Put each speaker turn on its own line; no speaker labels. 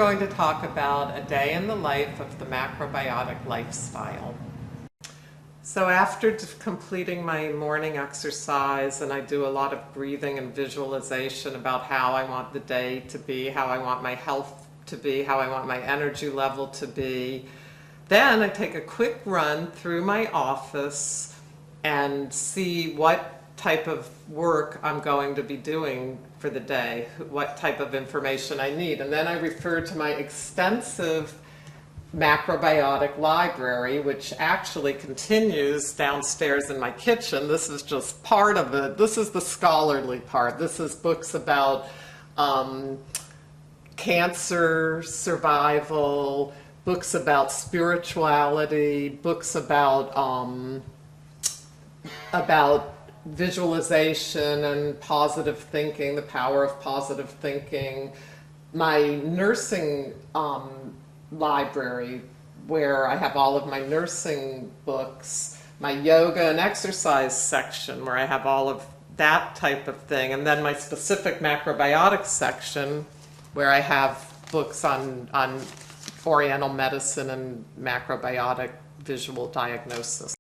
going to talk about a day in the life of the macrobiotic lifestyle. So after completing my morning exercise, and I do a lot of breathing and visualization about how I want the day to be, how I want my health to be, how I want my energy level to be, then I take a quick run through my office and see what type of work I'm going to be doing for the day, what type of information I need. And then I refer to my extensive macrobiotic library, which actually continues downstairs in my kitchen. This is just part of it. This is the scholarly part. This is books about cancer survival, books about spirituality, books about visualization and positive thinking, the power of positive thinking. My nursing library, where I have all of my nursing books, my yoga and exercise section, where I have all of that type of thing, and then my specific macrobiotic section, where I have books on Oriental medicine and macrobiotic visual diagnosis.